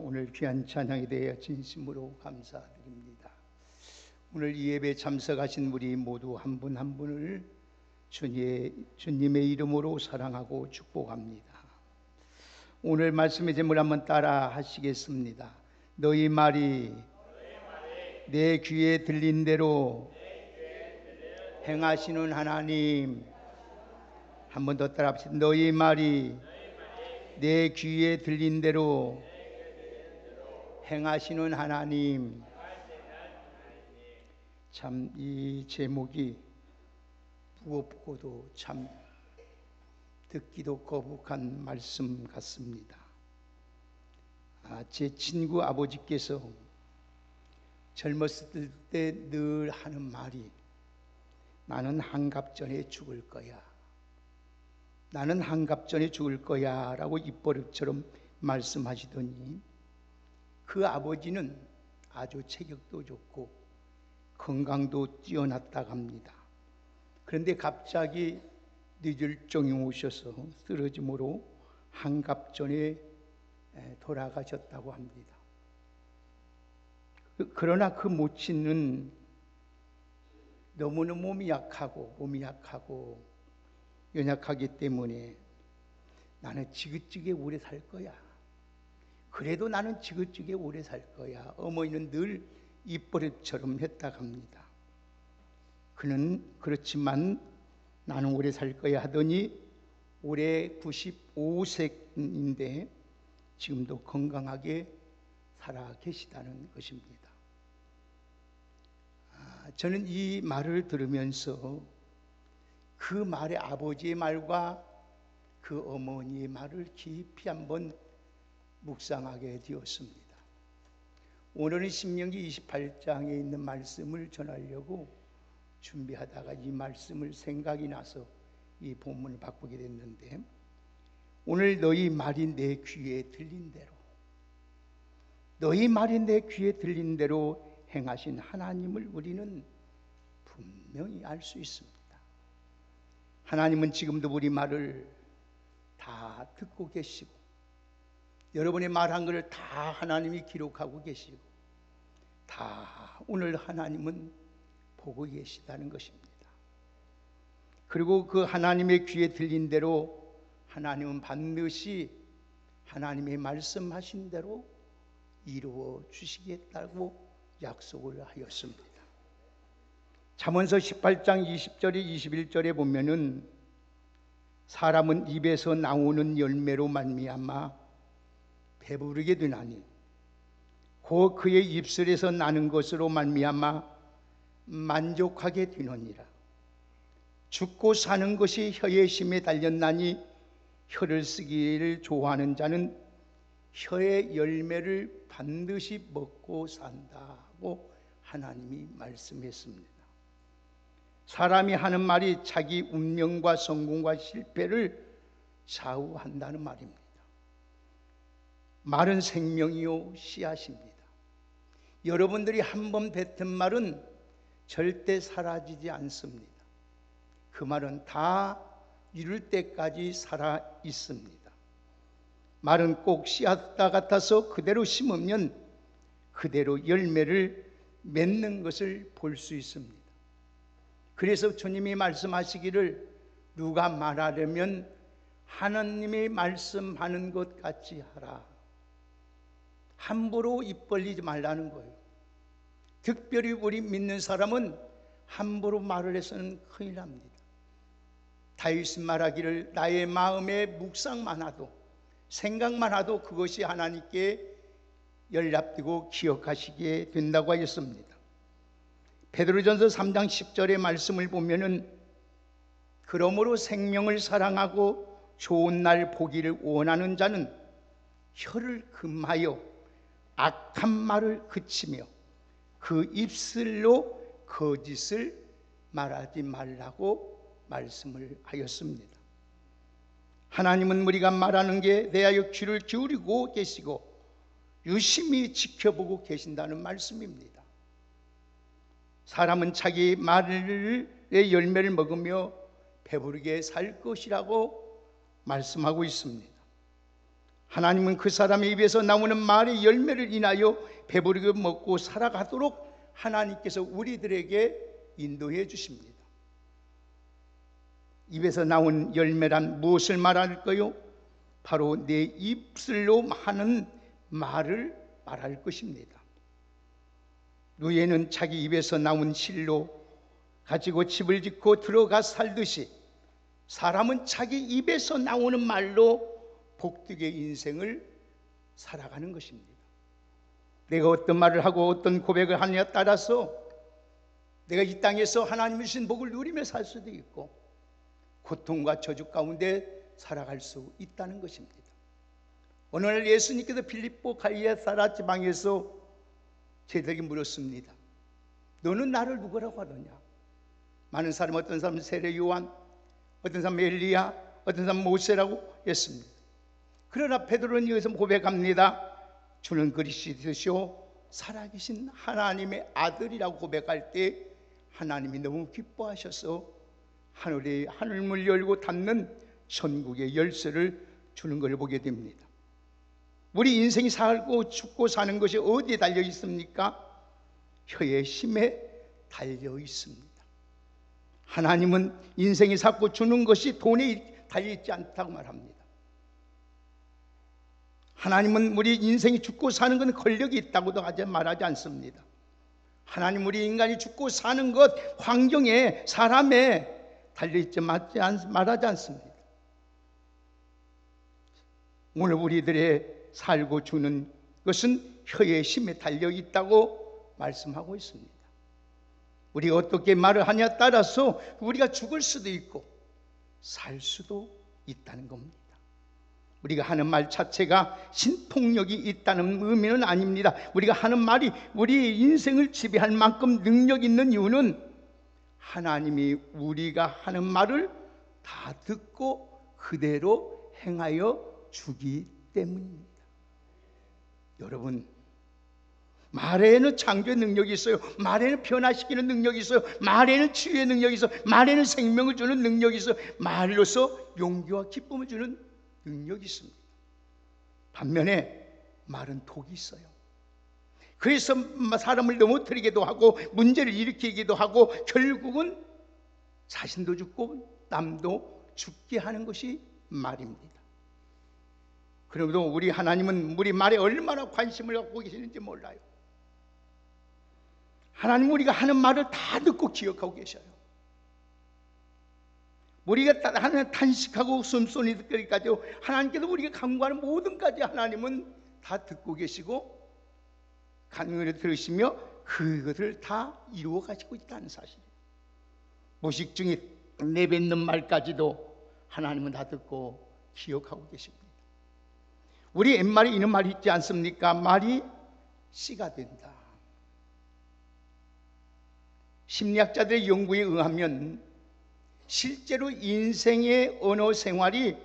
오늘 귀한 찬양에 대해 진심으로 감사드립니다. 오늘 이 예배에 참석하신 우리 모두 한 분 한 분을 주님의 이름으로 사랑하고 축복합니다. 오늘 말씀의 제목을 한번 따라 하시겠습니다. 너희 말이 내 귀에 들린 대로 행하시는 하나님. 한 번 더 따라 합시다. 너희 말이 내 귀에 들린 대로 행하시는 하나님. 참 이 제목이 무겁고도 참 듣기도 거북한 말씀 같습니다. 제 친구 아버지께서 젊었을 때 늘 하는 말이 나는 한갑전에 죽을 거야. 나는 한갑전에 죽을 거야 라고 입버릇처럼 말씀하시더니 그 아버지는 아주 체격도 좋고 건강도 뛰어났다고 합니다. 그런데 갑자기 뇌졸중이 오셔서 쓰러짐으로 한갑전에 돌아가셨다고 합니다. 그러나 그 모친은 너무너무 몸이 약하고 연약하기 때문에 나는 지긋지게 오래 살 거야. 그래도 나는 지긋지게 오래 살 거야. 어머니는 늘 입버릇처럼 했다고 합니다. 그는 그렇지만 나는 오래 살 거야 하더니 올해 95세인데 지금도 건강하게 살아 계시다는 것입니다. 저는 이 말을 들으면서 그 말의 아버지의 말과 그 어머니의 말을 깊이 한번 묵상하게 되었습니다. 오늘은 신명기 28장에 있는 말씀을 전하려고 준비하다가 이 말씀을 생각이 나서 이 본문을 바꾸게 됐는데, 오늘 너희 말이 내 귀에 들린 대로, 너희 말이 내 귀에 들린 대로 행하신 하나님을 우리는 분명히 알 수 있습니다. 하나님은 지금도 우리 말을 다 듣고 계시고 여러분의 말한 것을 다 하나님이 기록하고 계시고 다 오늘 하나님은 보고 계시다는 것입니다. 그리고 그 하나님의 귀에 들린 대로 하나님은 반드시 하나님의 말씀하신 대로 이루어 주시겠다고 약속을 하였습니다. 잠언서 18장 20절에 21절에 보면은 사람은 입에서 나오는 열매로 말미암아 배부르게 되나니 곧 그의 입술에서 나는 것으로 말미암아 만족하게 되느니라. 죽고 사는 것이 혀의 심에 달렸나니 혀를 쓰기를 좋아하는 자는 혀의 열매를 반드시 먹고 산다고 하나님이 말씀했습니다. 사람이 하는 말이 자기 운명과 성공과 실패를 좌우한다는 말입니다. 말은 생명이요 씨앗입니다. 여러분들이 한번 뱉은 말은 절대 사라지지 않습니다. 그 말은 다 이룰 때까지 살아 있습니다. 말은 꼭 씨앗과 같아서 그대로 심으면 그대로 열매를 맺는 것을 볼 수 있습니다. 그래서 주님이 말씀하시기를 누가 말하려면 하나님이 말씀하는 것 같이 하라. 함부로 입 벌리지 말라는 거예요. 특별히 우리 믿는 사람은 함부로 말을 해서는 큰일 납니다. 다윗이 말하기를 나의 마음에 묵상만 하도 생각만 하도 그것이 하나님께 연락되고 기억하시게 된다고 하였습니다. 베드로전서 3장 10절의 말씀을 보면은 그러므로 생명을 사랑하고 좋은 날 보기를 원하는 자는 혀를 금하여 악한 말을 그치며 그 입술로 거짓을 말하지 말라고 말씀을 하였습니다. 하나님은 우리가 말하는 것에 대하여 귀를 기울이고 계시고 유심히 지켜보고 계신다는 말씀입니다. 사람은 자기 말의 열매를 먹으며 배부르게 살 것이라고 말씀하고 있습니다. 하나님은 그 사람의 입에서 나오는 말의 열매를 인하여 배부르게 먹고 살아가도록 하나님께서 우리들에게 인도해 주십니다. 입에서 나온 열매란 무엇을 말할까요? 바로 내 입술로 하는 말을 말할 것입니다. 노예는 자기 입에서 나온 실로 가지고 집을 짓고 들어가 살듯이 사람은 자기 입에서 나오는 말로 복되게 인생을 살아가는 것입니다. 내가 어떤 말을 하고 어떤 고백을 하느냐에 따라서 내가 이 땅에서 하나님의 주신 복을 누리며 살 수도 있고 고통과 저주 가운데 살아갈 수 있다는 것입니다. 어느 날 예수님께서 필립보 갈리사라 지방에서 저희들에게 물었습니다. 너는 나를 누구라고 하느냐? 많은 사람, 어떤 사람은 세례 요한, 어떤 사람은 엘리야, 어떤 사람은 모세라고 했습니다. 그러나 베드로는 여기서 고백합니다. 주는 그리스도시요 살아계신 하나님의 아들이라고 고백할 때 하나님이 너무 기뻐하셔서 하늘문을 열고 닫는 천국의 열쇠를 주는 것을 보게 됩니다. 우리 인생이 살고 죽고 사는 것이 어디에 달려 있습니까? 혀의 힘에 달려 있습니다. 하나님은 인생이 살고 주는 것이 돈에 달려 있지 않다고 말합니다. 하나님은 우리 인생이 죽고 사는 것은 권력이 있다고도 말하지 않습니다. 하나님 우리 인간이 죽고 사는 것 환경에 사람에 달려있지 말하지 않습니다. 오늘 우리들의 살고 주는 것은 혀의 힘에 달려있다고 말씀하고 있습니다. 우리가 어떻게 말을 하냐에 따라서 우리가 죽을 수도 있고 살 수도 있다는 겁니다. 우리가 하는 말 자체가 신통력이 있다는 의미는 아닙니다. 우리가 하는 말이 우리 인생을 지배할 만큼 능력 있는 이유는 하나님이 우리가 하는 말을 다 듣고 그대로 행하여 주기 때문입니다. 여러분, 말에는 창조의 능력이 있어요. 말에는 변화시키는 능력이 있어요. 말에는 치유의 능력이 있어요. 말에는 생명을 주는 능력이 있어요. 말로서 용기와 기쁨을 주는 능력이 있습니다. 반면에 말은 독이 있어요. 그래서 사람을 넘어뜨리기도 하고 문제를 일으키기도 하고 결국은 자신도 죽고 남도 죽게 하는 것이 말입니다. 그러므로 우리 하나님은 우리 말에 얼마나 관심을 갖고 계시는지 몰라요. 하나님은 우리가 하는 말을 다 듣고 기억하고 계셔요. 우리가 하나님 탄식하고 숨소리 듣기까지 하나님께서 우리가 간구하는 모든 까지 하나님은 다 듣고 계시고 간구를 들으시며 그것을 다 이루어 가지고 있다는 사실이에요. 무식 중에 내뱉는 말까지도 하나님은 다 듣고 기억하고 계십니다. 우리 옛말에 이런 말이 있지 않습니까? 말이 씨가 된다. 심리학자들의 연구에 의하면 실제로 인생의 언어 생활이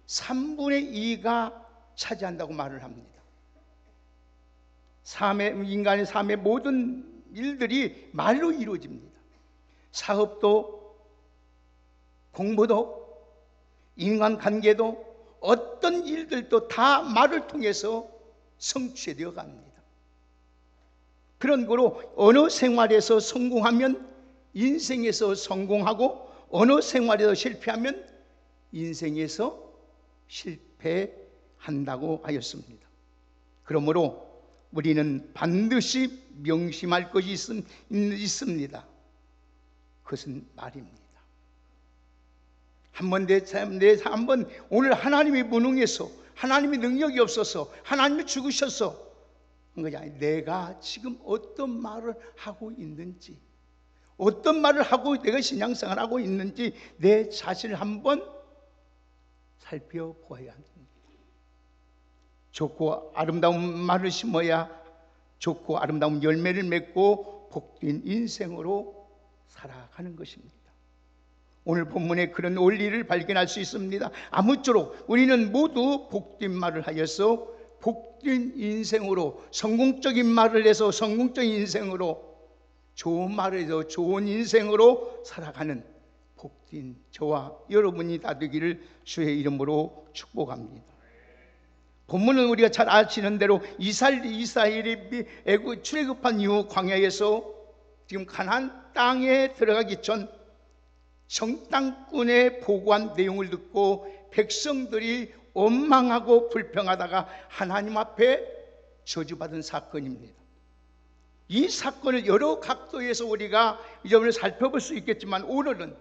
3분의 2가 차지한다고 말을 합니다. 인간의 삶의 모든 일들이 말로 이루어집니다. 사업도, 공부도, 인간관계도, 어떤 일들도 다 말을 통해서 성취되어 갑니다. 그런 거로 언어 생활에서 성공하면 인생에서 성공하고 언어 생활에서 실패하면 인생에서 실패한다고 하였습니다. 그러므로 우리는 반드시 명심할 것이 있습니다. 그것은 말입니다. 한번 오늘 하나님이 무능해서 하나님이 능력이 없어서 하나님이 죽으셔서 한 것이 아니라 내가 지금 어떤 말을 하고 있는지, 어떤 말을 하고 내가 신앙생활을 하고 있는지 내 자신을 한번 살펴보아야 합니다. 좋고 아름다운 말을 심어야 좋고 아름다운 열매를 맺고 복된 인생으로 살아가는 것입니다. 오늘 본문에 그런 원리를 발견할 수 있습니다. 아무쪼록 우리는 모두 복된 말을 하여서 복된 인생으로, 성공적인 말을 해서 성공적인 인생으로, 좋은 말을 해서 좋은 인생으로 살아가는 복된 저와 여러분이 다 되기를 주의 이름으로 축복합니다. 본문은 우리가 잘 아시는 대로 이스라엘이 출애굽한 이후 광야에서 지금 가나안 땅에 들어가기 전 정탐꾼의 보고한 내용을 듣고 백성들이 원망하고 불평하다가 하나님 앞에 저주받은 사건입니다. 이 사건을 여러 각도에서 우리가 이제 살펴볼 수 있겠지만, 오늘은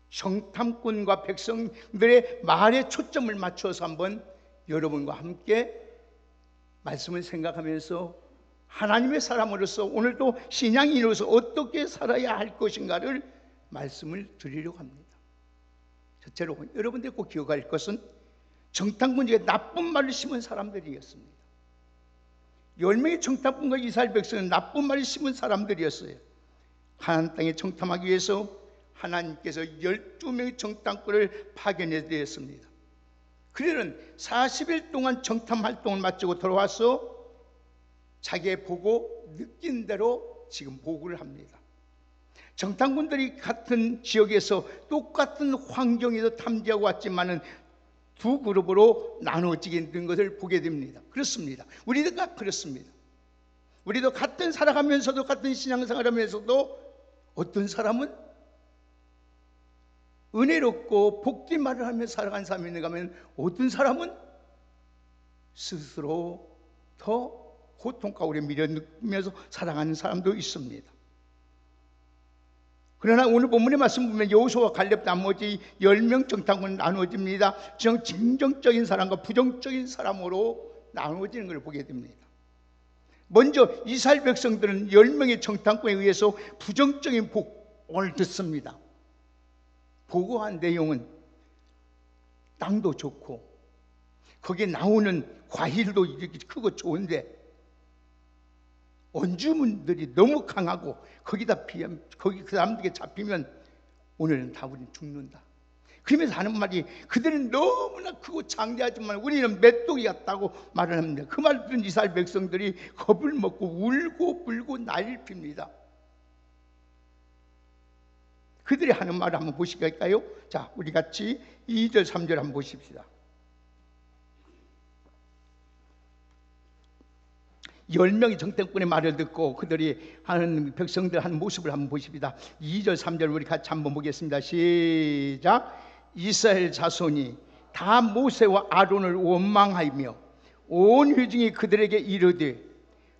정탐꾼과 백성들의 말에 초점을 맞춰서 한번 여러분과 함께 말씀을 생각하면서 하나님의 사람으로서 오늘도 신앙인으로서 어떻게 살아야 할 것인가를 말씀을 드리려고 합니다. 첫째로 여러분들이 꼭 기억할 것은 정탐꾼 중에 나쁜 말을 심은 사람들이었습니다. 10명의 정탐꾼과 이스라엘 백성은 나쁜 말을 심은 사람들이었어요. 가나안 땅에 정탐하기 위해서 하나님께서 12명의 정탐꾼을 파견해 드렸습니다. 그들은 40일 동안 정탐 활동을 마치고 돌아와서 자기의 보고 느낀 대로 지금 보고를 합니다. 정탐꾼들이 같은 지역에서 똑같은 환경에서 탐지하고 왔지만은 두 그룹으로 나눠지게 된 것을 보게 됩니다. 그렇습니다. 우리도 그렇습니다. 우리도 같은 살아가면서도, 같은 신앙생활하면서도 어떤 사람은 은혜롭고 복된 말을 하며 살아가는 사람이 있는가 하면, 어떤 사람은 스스로 더 고통 가운데 밀어넣으면서 살아가는 사람도 있습니다. 그러나 오늘 본문의 말씀 보면 여호수아와 갈렙 나머지 10명 정탐꾼은 나누어집니다. 긍정적인 사람과 부정적인 사람으로 나누어지는 것을 보게 됩니다. 먼저 이스라엘 백성들은 10명의 정탐꾼에 의해서 부정적인 보고를 듣습니다. 보고한 내용은 땅도 좋고 거기에 나오는 과일도 이렇게 크고 좋은데 원주민들이 너무 강하고 거기다 피하면, 거기 그 사람들에게 잡히면 오늘은 다 우리는 죽는다. 그러면서 하는 말이, 그들은 너무나 크고 장대하지만 우리는 메뚜기 같다고 말을 합니다. 그 말을 들은 이스라엘 백성들이 겁을 먹고 울고 불고 난리를 핍니다. 그들이 하는 말을 한번 보실까요? 자, 우리 같이 2절 3절 한번 보십시다. 10명의 정탐꾼의 말을 듣고 그들이 하는 백성들 하는 모습을 한번 보십니다. 2절 3절 우리 같이 한번 보겠습니다. 시작. 이스라엘 자손이 다 모세와 아론을 원망하며 온 회중이 그들에게 이르되,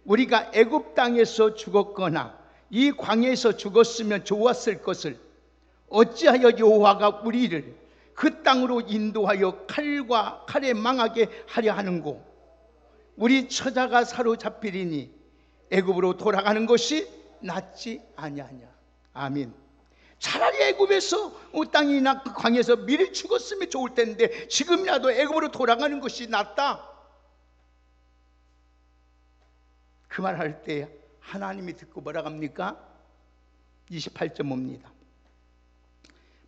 우리가 애굽 땅에서 죽었거나 이 광야에서 죽었으면 좋았을 것을 어찌하여 여호와가 우리를 그 땅으로 인도하여 칼에 망하게 하려 하는고? 우리 처자가 사로잡히리니 애굽으로 돌아가는 것이 낫지 아니하냐. 아멘. 차라리 애굽에서 땅이나 그 광야에서 미리 죽었으면 좋을 텐데 지금이라도 애굽으로 돌아가는 것이 낫다. 그 말 할 때 하나님이 듣고 뭐라고 합니까? 28.5입니다.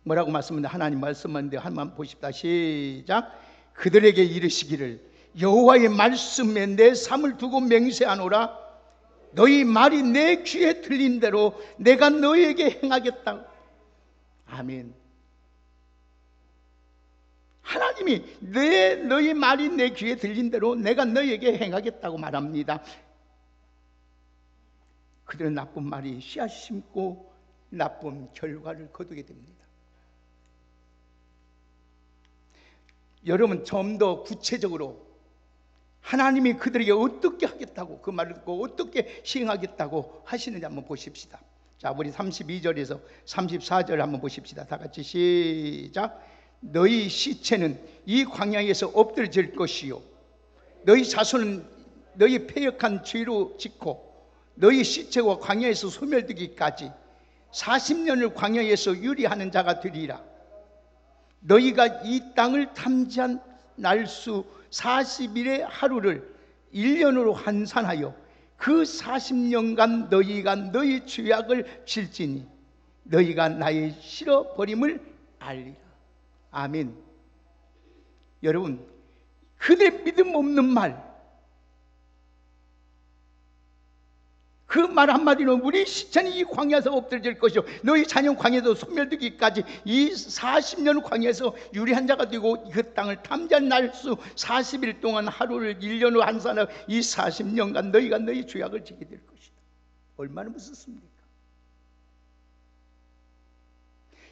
뭐라고 말씀하는데, 하나님 말씀하는데 한번 보십시다. 시작. 그들에게 이르시기를, 여호와의 말씀에 내 삶을 두고 맹세하노라. 너희 말이 내 귀에 들린 대로 내가 너희에게 행하겠다. 아멘. 하나님이 너희 말이 내 귀에 들린 대로 내가 너희에게 행하겠다고 말합니다. 그들은 나쁜 말이 씨앗 심고 나쁜 결과를 거두게 됩니다. 여러분, 좀 더 구체적으로 하나님이 그들에게 어떻게 하겠다고, 그 말을 듣고 어떻게 시행하겠다고 하시는지 한번 보십시다. 자, 우리 32절에서 34절 한번 보십시다. 다 같이 시작. 너희 시체는 이 광야에서 엎드려질 것이요, 너희 자손은 너희 패역한 죄로 짓고 너희 시체와 광야에서 소멸되기까지 40년을 광야에서 유리하는 자가 되리라. 너희가 이 땅을 탐지한 날수 40일의 하루를 1년으로 환산하여 그 40년간 너희가 너희 죄악을 질지니 너희가 나의 싫어버림을 알리라. 아멘. 여러분, 그들의 믿음 없는 말, 그 말 한마디로 우리 시체는 이 광야에서 엎드려질 것이요 너희 자녀 광야에서 소멸되기까지 이 40년 광야에서 유리한 자가 되고 그 땅을 탐지한 날수 40일 동안 하루를 1년으로 한산하고 이 40년간 너희가 너희 죄악을 지게 될 것이다. 얼마나 무섭습니까?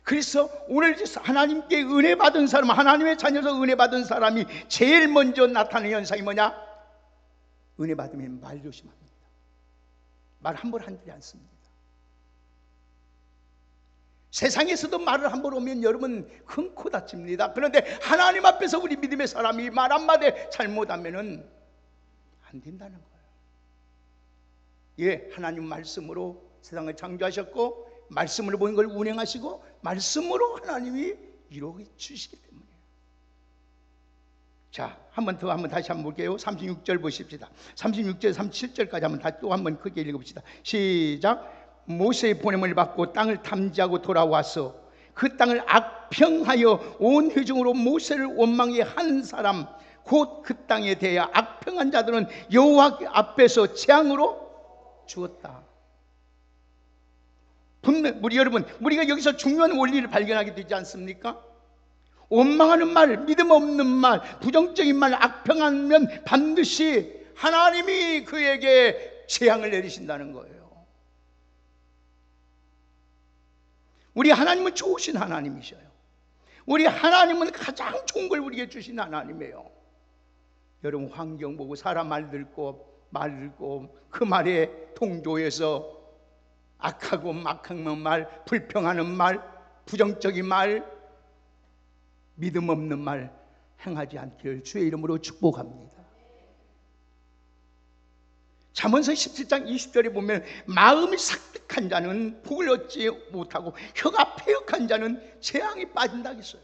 그래서 오늘 하나님께 은혜 받은 사람, 하나님의 자녀서 은혜 받은 사람이 제일 먼저 나타나는 현상이 뭐냐? 은혜 받으면 말 조심합니다. 말 함부로 하지 않습니다. 세상에서도 말을 함부로 하면 여러분 큰 코 다칩니다. 그런데 하나님 앞에서 우리 믿음의 사람이 말 한마디 잘못하면 안 된다는 거예요. 예, 하나님 말씀으로 세상을 창조하셨고 말씀으로 모든 걸 운행하시고 말씀으로 하나님이 이루어 주시기 때문에. 자, 다시 한번 볼게요. 36절 보십시다. 36절, 37절까지 또 한번 크게 읽어봅시다. 시작. 모세의 보냄을 받고 땅을 탐지하고 돌아와서 그 땅을 악평하여 온 회중으로 모세를 원망해 한 사람 곧 그 땅에 대하여 악평한 자들은 여호와 앞에서 재앙으로 죽었다. 여러분, 우리가 여기서 중요한 원리를 발견하게 되지 않습니까? 원망하는 말, 믿음 없는 말, 부정적인 말, 악평하면 반드시 하나님이 그에게 재앙을 내리신다는 거예요. 우리 하나님은 좋으신 하나님이셔요. 우리 하나님은 가장 좋은 걸 우리에게 주신 하나님이에요. 여러분, 환경 보고 사람 말 듣고 그 말에 동조해서 악하고 막한 말, 불평하는 말, 부정적인 말, 믿음 없는 말 행하지 않기를 주의 이름으로 축복합니다. 잠언서 17장 20절에 보면 마음이 삭득한 자는 복을 얻지 못하고 혀가 패역한 자는 재앙이 빠진다 했어요.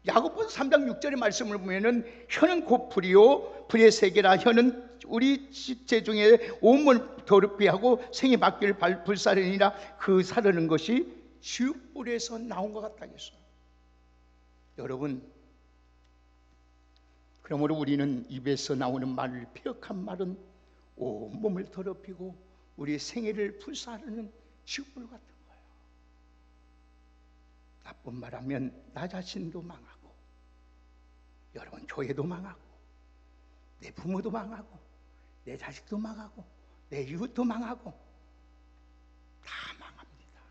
야고보서 3장 6절의 말씀을 보면은 혀는 곧 불이요 불의 세계라. 혀는 우리 지체 중에 온몸을 더럽게 하고 생이 바퀴를 불사르니라. 그 사르는 것이 쥐뿔에서 나온 것 같다겠어요. 여러분, 그러므로 우리는 입에서 나오는 말을 폐역한 말은 온몸을 더럽히고 우리의 생애를 불사르는 쥐뿔 같은 거예요. 나쁜 말하면 나 자신도 망하고 여러분 교회도 망하고 내 부모도 망하고 내 자식도 망하고 내 이웃도 망하고 다 망합니다.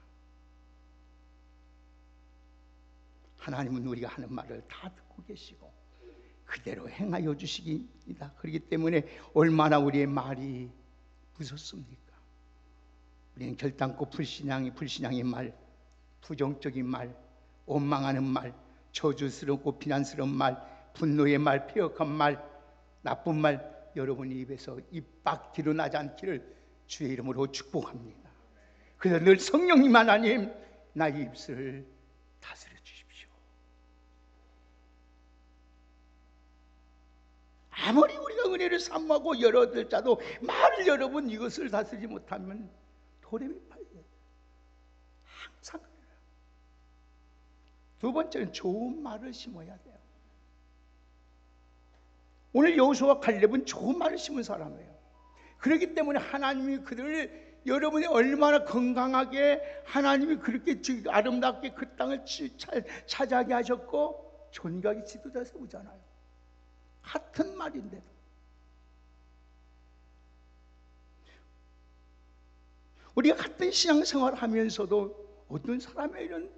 하나님은 우리가 하는 말을 다 듣고 계시고 그대로 행하여 주시기입니다. 그렇기 때문에 얼마나 우리의 말이 무섭습니까? 우리는 결단코 불신앙의 말, 부정적인 말, 원망하는 말, 저주스럽고 비난스러운 말, 분노의 말, 폐역한 말, 나쁜 말 여러분 입에서 입 밖으로 나지 않기를 주의 이름으로 축복합니다. 그래서 늘 성령님 하나님 나의 입술을 다스려 주십시오. 아무리 우리가 은혜를 사모하고 열어들 자도 말을 여러분 이것을 다스리지 못하면 도래미파예요. 항상 그래요. 두 번째는 좋은 말을 심어야 돼요. 오늘 여호수아와 칼렙은 좋은 말을 심은 사람이에요. 그렇기 때문에 하나님이 그들을 여러분이 얼마나 건강하게 하나님이 그렇게 아름답게 그 땅을 차지하게 하셨고 존귀하게 지도자 세우잖아요. 같은 말인데도 우리가 같은 신앙생활을 하면서도 어떤 사람에는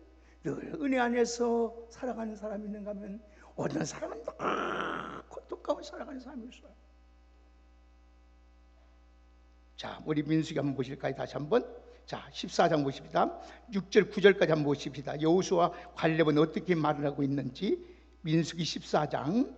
늘 은혜 안에서 살아가는 사람이 있는가 하면 어떤 사람은 고통가운데 살아가는 사람이 있어요. 자, 우리 민수기 한번 보실까요? 다시 한번. 자, 14장 보십시다. 6절 9절까지 한번 보십시다. 여호수아와 칼렙은 어떻게 말을 하고 있는지. 민수기 14장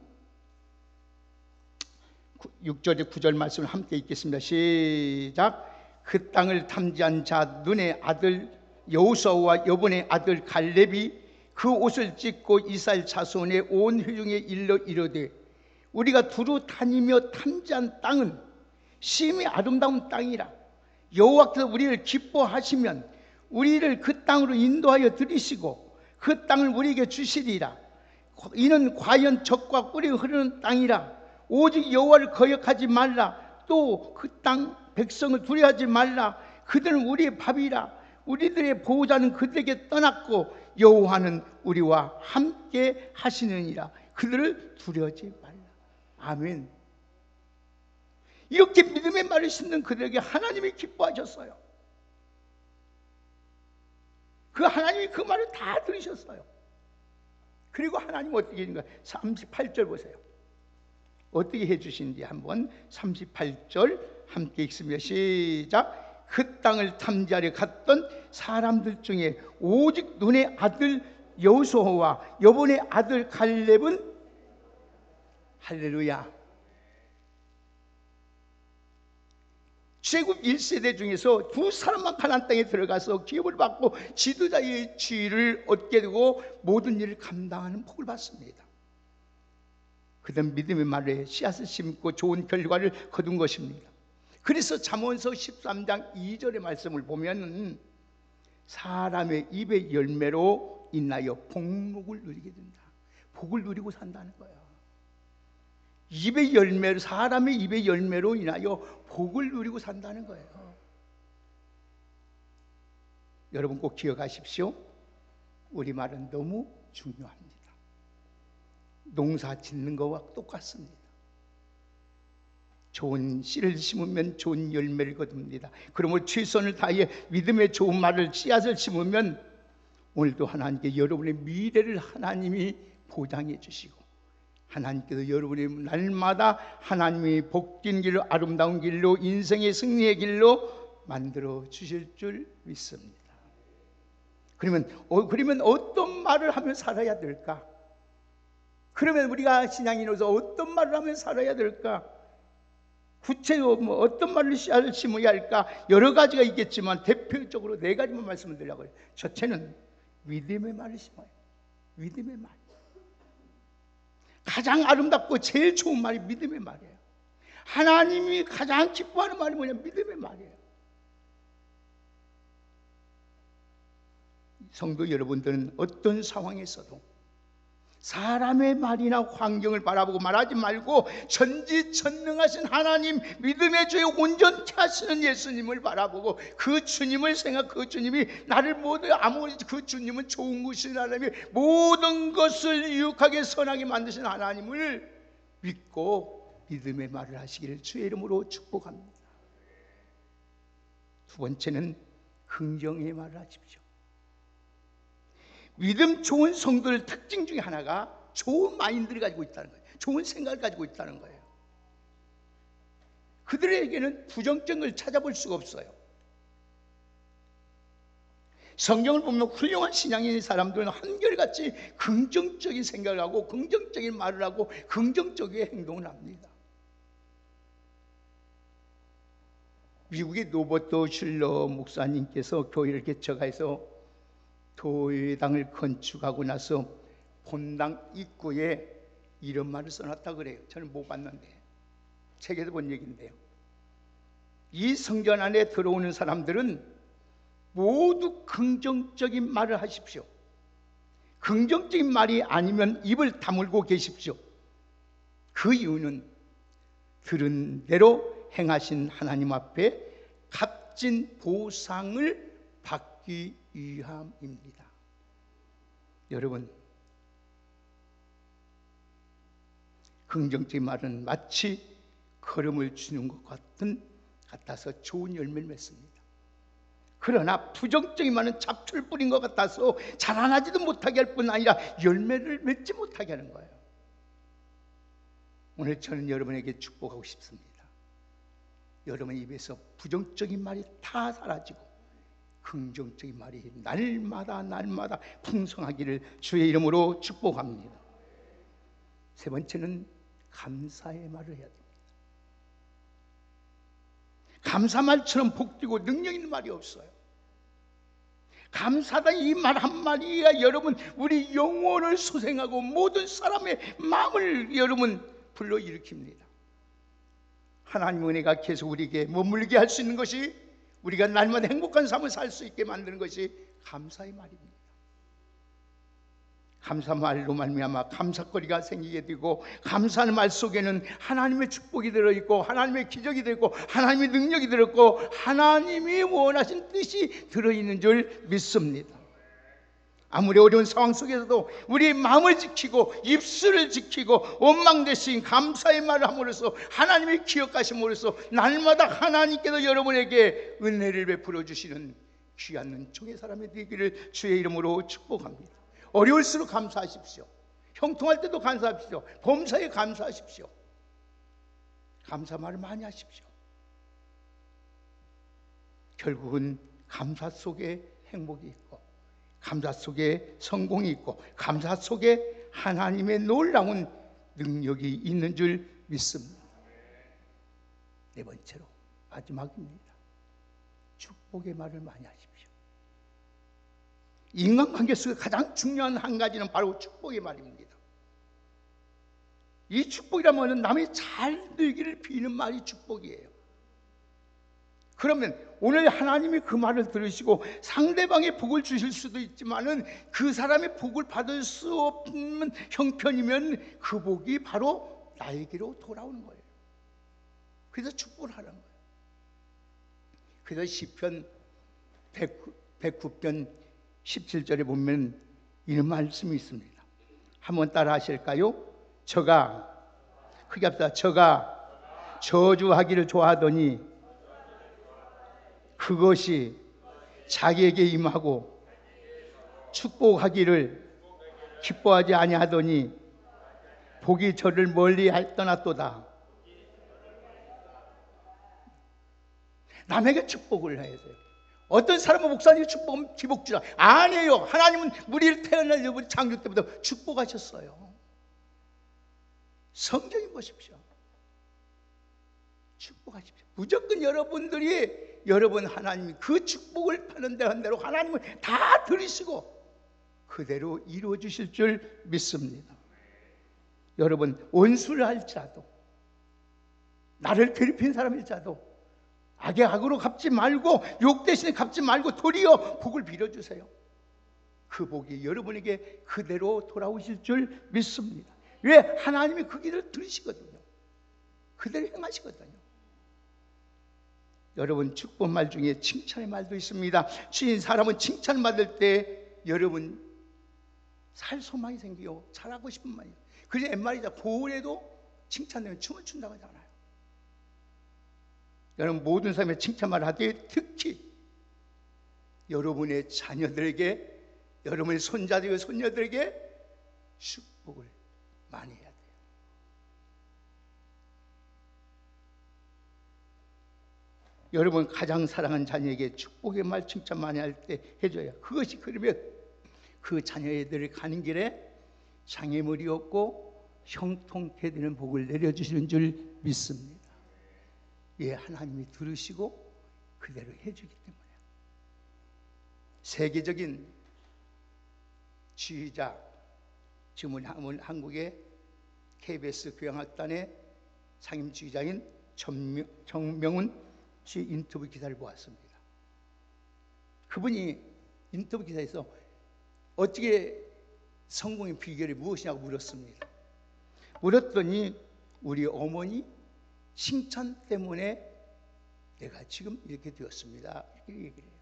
6절에 9절 말씀을 함께 읽겠습니다. 시작. 그 땅을 탐지한 자 눈의 아들 여호수아와 여분의 아들 갈렙이 그 옷을 찢고 이스라엘 자손의 온 회중에 일러 이르되 우리가 두루 다니며 탐지한 땅은 심히 아름다운 땅이라. 여호와께서 우리를 기뻐하시면 우리를 그 땅으로 인도하여 들이시고 그 땅을 우리에게 주시리라. 이는 과연 젖과 꿀이 흐르는 땅이라. 오직 여호와를 거역하지 말라. 또 그 땅 백성을 두려워하지 말라. 그들은 우리의 밥이라. 우리들의 보호자는 그들에게 떠났고 여호와는 우리와 함께 하시느니라. 그들을 두려워하지 말라. 아멘. 이렇게 믿음의 말을 심는 그들에게 하나님이 기뻐하셨어요. 그 하나님이 그 말을 다 들으셨어요. 그리고 하나님 어떻게 해주는가? 38절 보세요. 어떻게 해주신지 한번 38절 함께 읽습니다. 시작. 그 땅을 탐지하려 갔던 사람들 중에 오직 눈의 아들 여호수아와 여분의 아들 갈렙은 할렐루야. 출애굽 1세대 중에서 두 사람만 가나안 땅에 들어가서 기업을 받고 지도자의 지위를 얻게 되고 모든 일을 감당하는 복을 받습니다. 그들은 믿음의 말에 씨앗을 심고 좋은 결과를 거둔 것입니다. 그래서 잠언서 13장 2절의 말씀을 보면 사람의 입의 열매로 인하여 복목을 누리게 된다. 복을 누리고 산다는 거예요. 입의 열매로, 사람의 입의 열매로 인하여 복을 누리고 산다는 거예요. 여러분 꼭 기억하십시오. 우리말은 너무 중요합니다. 농사 짓는 거와 똑같습니다. 좋은 씨를 심으면 좋은 열매를 거둡니다. 그러므로 최선을 다해 믿음의 좋은 말을 씨앗을 심으면 오늘도 하나님께 여러분의 미래를 하나님이 보장해 주시고 하나님께서 여러분의 날마다 하나님이 복된 길로, 아름다운 길로, 인생의 승리의 길로 만들어 주실 줄 믿습니다. 그러면 어떤 말을 하면 살아야 될까? 그러면 우리가 신앙인으로서 어떤 말을 하면 살아야 될까? 구체적으로 어떤 말을 씨앗을 심어야 할까? 여러 가지가 있겠지만 대표적으로 4가지만 말씀을 드리려고 해요. 첫째는 믿음의 말을 심어요. 믿음의 말. 가장 아름답고 제일 좋은 말이 믿음의 말이에요. 하나님이 가장 기뻐하는 말이 뭐냐면 믿음의 말이에요. 성도 여러분들은 어떤 상황에서도 사람의 말이나 환경을 바라보고 말하지 말고 전지전능하신 하나님, 믿음의 주에 온전케 하시는 예수님을 바라보고 그 주님을 생각, 그 주님이 나를 모두 아무리 그 주님은 좋은 것이 하나님이 모든 것을 유익하게 선하게 만드신 하나님을 믿고 믿음의 말을 하시기를 주의 이름으로 축복합니다. 두 번째는 긍정의 말을 하십시오. 믿음 좋은 성도들 특징 중에 하나가 좋은 마인드를 가지고 있다는 거예요. 좋은 생각을 가지고 있다는 거예요. 그들에게는 부정적인 걸 찾아볼 수가 없어요. 성경을 보면 훌륭한 신앙인 사람들은 한결같이 긍정적인 생각을 하고 긍정적인 말을 하고 긍정적인 행동을 합니다. 미국의 노버트 슐러 목사님께서 교회를 개척해서 교회당을 건축하고 나서 본당 입구에 이런 말을 써놨다 그래요. 저는 못 봤는데 책에서 본 얘기인데요. 이 성전 안에 들어오는 사람들은 모두 긍정적인 말을 하십시오. 긍정적인 말이 아니면 입을 다물고 계십시오. 그 이유는 들은 대로 행하신 하나님 앞에 값진 보상을 받기 위함입니다. 여러분, 긍정적인 말은 마치 걸음을 주는 것 같아서 좋은 열매를 맺습니다. 그러나 부정적인 말은 잡초를 뿌린 것 같아서 자라나지도 못하게 할 뿐 아니라 열매를 맺지 못하게 하는 거예요. 오늘 저는 여러분에게 축복하고 싶습니다. 여러분 입에서 부정적인 말이 다 사라지고 긍정적인 말이 날마다 풍성하기를 주의 이름으로 축복합니다. 세 번째는 감사의 말을 해야 됩니다. 감사말처럼 복되고 능력 있는 말이 없어요. 감사다 이 말 한마디가 여러분 우리 영혼을 소생하고 모든 사람의 마음을 여러분 불러일으킵니다. 하나님의 은혜가 계속 우리에게 머물게 할 수 있는 것이, 우리가 날마다 행복한 삶을 살 수 있게 만드는 것이 감사의 말입니다. 감사 말로 말미암아 감사거리가 생기게 되고, 감사하는 말 속에는 하나님의 축복이 들어있고, 하나님의 기적이 들어있고, 하나님의 능력이 들어있고, 하나님이 원하신 뜻이 들어있는 줄 믿습니다. 아무리 어려운 상황 속에서도 우리 마음을 지키고 입술을 지키고 원망대신 감사의 말을 함으로써, 하나님의 기억하심으로써 날마다 하나님께서 여러분에게 은혜를 베풀어 주시는 귀한 은총의 사람이 되기를 주의 이름으로 축복합니다. 어려울수록 감사하십시오. 형통할 때도 감사하십시오. 범사에 감사하십시오. 감사 말을 많이 하십시오. 결국은 감사 속에 행복이 있고, 감사 속에 성공이 있고, 감사 속에 하나님의 놀라운 능력이 있는 줄 믿습니다. 네 번째로, 마지막입니다. 축복의 말을 많이 하십시오. 인간관계 속에 가장 중요한 한 가지는 바로 축복의 말입니다. 이 축복이라면 남이 잘 되기를 비는 말이 축복이에요. 그러면 오늘 하나님이 그 말을 들으시고 상대방의 복을 주실 수도 있지만은, 그 사람의 복을 받을 수 없는 형편이면 그 복이 바로 나에게로 돌아오는 거예요. 그래서 축복을 하는 거예요. 그래서 시편 109편 17절에 보면 이런 말씀이 있습니다. 한번 따라 하실까요? 저가, 크게 합시다. 저가 저주하기를 좋아하더니 그것이 자기에게 임하고, 축복하기를 기뻐하지 아니하더니 복이 저를 멀리 떠났도다. 남에게 축복을 해야 돼요. 어떤 사람은 목사님이 축복은 기복주라. 아니에요. 하나님은 우리를 태어날 우리 창조 때부터 축복하셨어요. 성경에 보십시오. 축복하십시오. 무조건 여러분들이, 여러분 하나님이 그 축복을 파는 대로 하나님은 다 들으시고 그대로 이루어 주실 줄 믿습니다. 여러분, 원수를 할지라도, 나를 괴롭힌 사람일지라도 악의 악으로 갚지 말고, 욕 대신에 갚지 말고 도리어 복을 빌어주세요. 그 복이 여러분에게 그대로 돌아오실 줄 믿습니다. 왜? 하나님이 그 길을 들으시거든요. 그대로 행하시거든요. 여러분, 축복말 중에 칭찬의 말도 있습니다. 주인 사람은 칭찬을 받을 때 여러분 살 소망이 생기요, 잘하고 싶은 말이에요. 그래서 옛말이다. 고을에도 칭찬되면 춤을 춘다고 하잖아요. 여러분, 모든 사람의 칭찬말을 하되 특히 여러분의 자녀들에게, 여러분의 손자들과 손녀들에게 축복을 많이 해야 돼요. 여러분 가장 사랑하는 자녀에게 축복의 말 칭찬 많이 할 때 해줘야, 그것이 그러면 그 자녀애들이 가는 길에 장애물이 없고 형통케 되는 복을 내려주시는 줄 믿습니다. 예, 하나님이 들으시고 그대로 해주기 때문에. 세계적인 지휘자, 지금 한국의 KBS 교양악단의 상임지휘자인 정명훈 씨 인터뷰 기사를 보았습니다. 그분이 인터뷰 기사에서 어떻게 성공의 비결이 무엇이냐고 물었습니다. 물었더니 우리 어머니 칭찬 때문에 내가 지금 이렇게 되었습니다, 이렇게 얘기를 해요.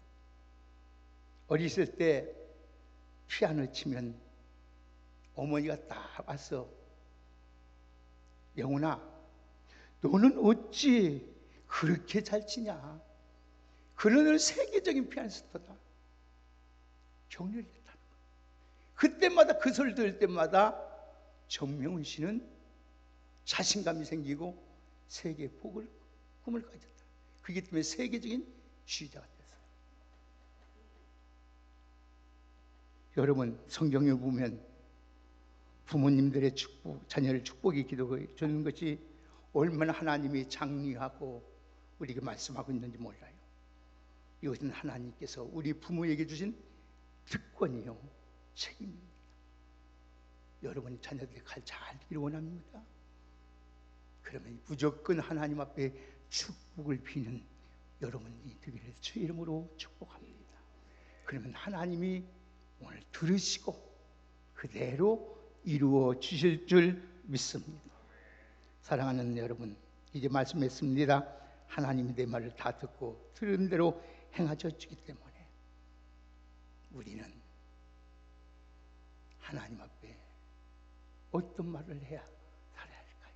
어렸을 때 피아노 치면 어머니가 딱 와서, 영훈아, 너는 어찌 그렇게 잘 치냐, 그는 세계적인 피아니스트다, 격려를 했다는 거예요. 그때마다 그 소리를 들을 때마다 정명훈 씨는 자신감이 생기고 세계 복을 꿈을 가졌다. 그렇기 때문에 세계적인 지휘자가 됐어요. 여러분, 성경에 보면 부모님들의 축복, 자녀를 축복의 기도를 주는 것이 얼마나 하나님이 장려하고 우리에게 말씀하고 있는지 몰라요. 이것은 하나님께서 우리 부모에게 주신 특권이요, 책임입니다. 여러분 자녀들이 잘 되기를 원합니다. 그러면 무조건 하나님 앞에 축복을 비는 여러분이 되기를 주의 이름으로 축복합니다. 그러면 하나님이 오늘 들으시고 그대로 이루어 주실 줄 믿습니다. 사랑하는 여러분, 이제 말씀했습니다. 하나님이 내 말을 다 듣고 들은 대로 행하여 주기 때문에 우리는 하나님 앞에 어떤 말을 해야 살아야 할까요?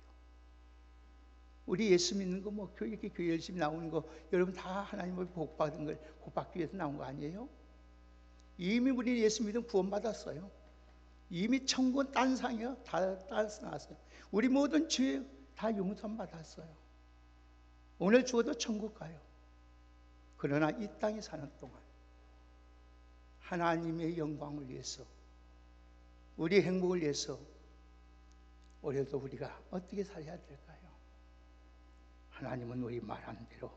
우리 예수 믿는 거 뭐 이렇게 교회 열심히 나오는 거 여러분 다 하나님 앞에 복 받은 걸 복 받기 위해서 나온 거 아니에요? 이미 우리 예수 믿으면 구원 받았어요. 이미 천국은 딴 상이요. 다 따서 나왔어요. 우리 모든 죄 다 용서 받았어요. 오늘 죽어도 천국 가요. 그러나 이 땅에 사는 동안 하나님의 영광을 위해서, 우리 행복을 위해서 오늘도 우리가 어떻게 살아야 될까요? 하나님은 우리 말한 대로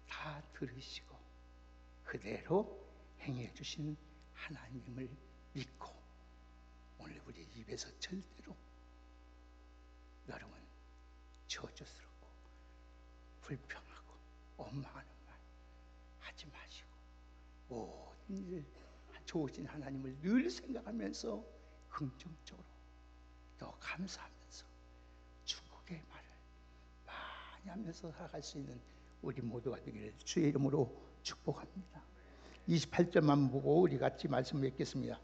다 들으시고 그대로 행해 주신 하나님을 믿고 오늘 우리 입에서 절대로 여러분 저주스럽고 불평하고 원망하는 말 하지 마시고 모든 일 좋으신 하나님을 늘 생각하면서 긍정적으로 또 감사하면서 축복의 말을 많이 하면서 살아갈 수 있는 우리 모두가 되기를 주의 이름으로 축복합니다. 28절만 보고 우리 같이 말씀 맺겠습니다.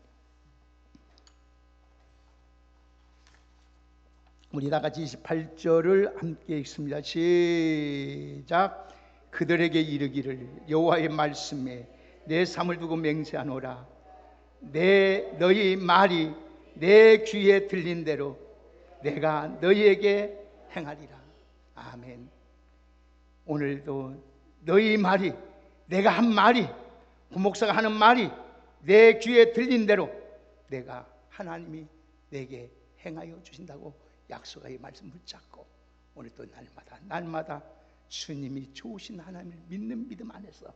우리 다 같이 28절을 함께 읽습니다. 시작. 그들에게 이르기를 여호와의 말씀에 내 삶을 두고 맹세하노라. 너희 말이 내 귀에 들린 대로 내가 너희에게 행하리라. 아멘. 오늘도 너희 말이, 내가 한 말이, 부목사가 하는 말이 내 귀에 들린 대로 내가 하나님이 내게 행하여 주신다고 약속의 말씀 붙잡고 오늘도 날마다 주님이 좋으신 하나님을 믿는 믿음 안에서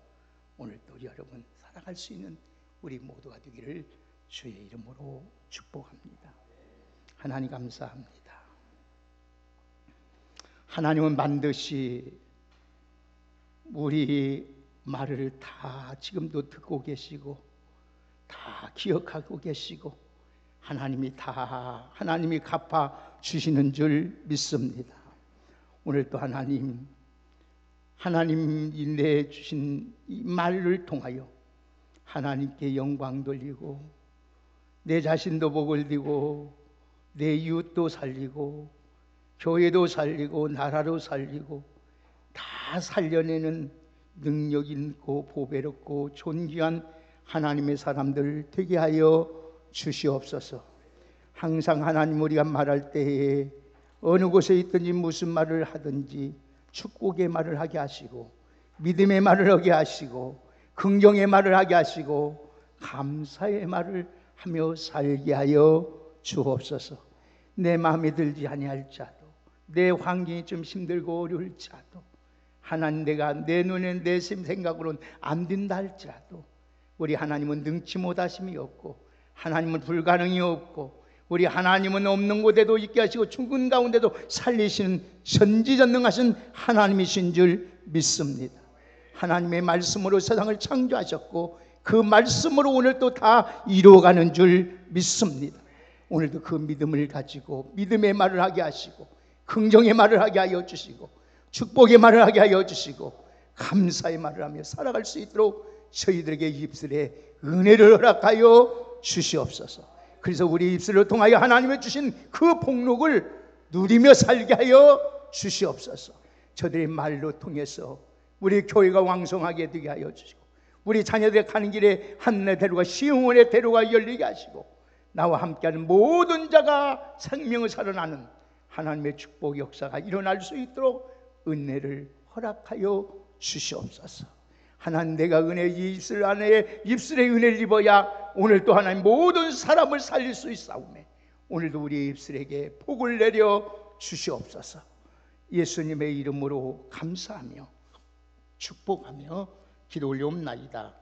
오늘도 여러분 살아갈 수 있는 우리 모두가 되기를 주의 이름으로 축복합니다. 하나님 감사합니다. 하나님은 반드시 우리 말을 다 지금도 듣고 계시고 다 기억하고 계시고 하나님이 갚아 주시는 줄 믿습니다. 오늘 또 하나님이 내주신 이 말을 통하여 하나님께 영광 돌리고 내 자신도 복을 드리고 내 이웃도 살리고 교회도 살리고 나라도 살리고 다 살려내는 능력 있고 보배롭고 존귀한 하나님의 사람들 되게 하여 주시옵소서. 항상 하나님 우리가 말할 때에 어느 곳에 있든지 무슨 말을 하든지 축복의 말을 하게 하시고 믿음의 말을 하게 하시고 긍정의 말을 하게 하시고 감사의 말을 하며 살게 하여 주옵소서. 내 마음에 들지 아니할지라도 내 환경이 좀 힘들고 어려울지라도 하나님 내가 내 눈에 내 생각으로는 안 된다 할지라도 우리 하나님은 능치 못하심이 없고 하나님은 불가능이 없고 우리 하나님은 없는 곳에도 있게 하시고 죽은 가운데도 살리시는 전지전능하신 하나님이신 줄 믿습니다. 하나님의 말씀으로 세상을 창조하셨고 그 말씀으로 오늘도 다 이루어가는 줄 믿습니다. 오늘도 그 믿음을 가지고 믿음의 말을 하게 하시고 긍정의 말을 하게 하여 주시고 축복의 말을 하게 하여 주시고 감사의 말을 하며 살아갈 수 있도록 저희들에게 입술에 은혜를 허락하여 주시옵소서. 그래서 우리 입술을 통하여 하나님의 주신 그 복록을 누리며 살게 하여 주시옵소서. 저들의 말로 통해서 우리 교회가 왕성하게 되게 하여 주시고 우리 자녀들 가는 길에 한내 대로가 시흥원의 대로가 열리게 하시고 나와 함께하는 모든 자가 생명을 살아나는 하나님의 축복 역사가 일어날 수 있도록 은혜를 허락하여 주시옵소서. 하나님 내가 입술에 은혜를 입어야 오늘 또 하나님 모든 사람을 살릴 수 있사오매 오늘도 우리 입술에게 복을 내려 주시옵소서. 예수님의 이름으로 감사하며 축복하며 기도 올려옵나이다.